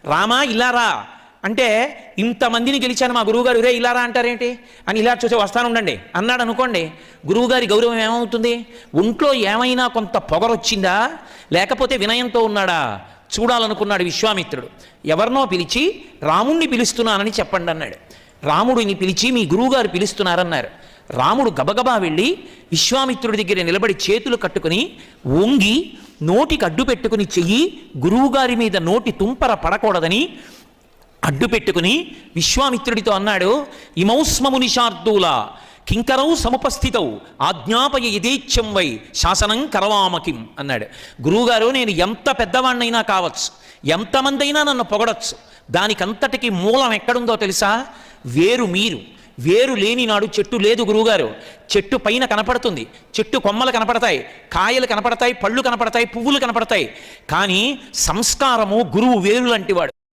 రామా ఇల్లారా అంటే ఇంతమందిని గెలిచాను మా గురువుగారు రే ఇలారా అంటారేంటి అని ఇలా చూసే వస్తాను ఉండండి అన్నాడు అనుకోండి, గురువుగారి గౌరవం ఏమవుతుంది? ఒంట్లో ఏమైనా కొంత పొగరొచ్చిందా, లేకపోతే వినయంతో ఉన్నాడా చూడాలనుకున్నాడు విశ్వామిత్రుడు. ఎవరినో పిలిచి రాముణ్ణి పిలుస్తున్నానని చెప్పండి అన్నాడు. రాముడిని పిలిచి మీ గురువుగారు పిలుస్తున్నారన్నారు. రాముడు గబగబా వెళ్ళి విశ్వామిత్రుడి దగ్గర నిలబడి చేతులు కట్టుకుని వంగి నోటికి అడ్డు పెట్టుకుని చెయ్యి గురువుగారి మీద నోటి తుంపర పడకూడదని అడ్డు పెట్టుకుని విశ్వామిత్రుడితో అన్నాడు, ఇమౌస్మము నిశార్దూల కింకరౌ సముపస్థితౌ ఆజ్ఞాపయ యథేచ్ఛం వై శాసనం కరవామకిం అన్నాడు. గురువుగారు నేను ఎంత పెద్దవాణ్ణైనా కావచ్చు, ఎంతమంది అయినా నన్ను పొగడచ్చు, దానికంతటికి మూలం ఎక్కడుందో తెలుసా? వేరు మీరు. వేరు లేని నాడు చెట్టు లేదు గురువుగారు. చెట్టు పైన కనపడుతుంది, చెట్టు కొమ్మలు కనపడతాయి, కాయలు కనపడతాయి, పళ్ళు కనపడతాయి, పువ్వులు కనపడతాయి, కానీ సంస్కారము గురువు వేరు లాంటివాడు.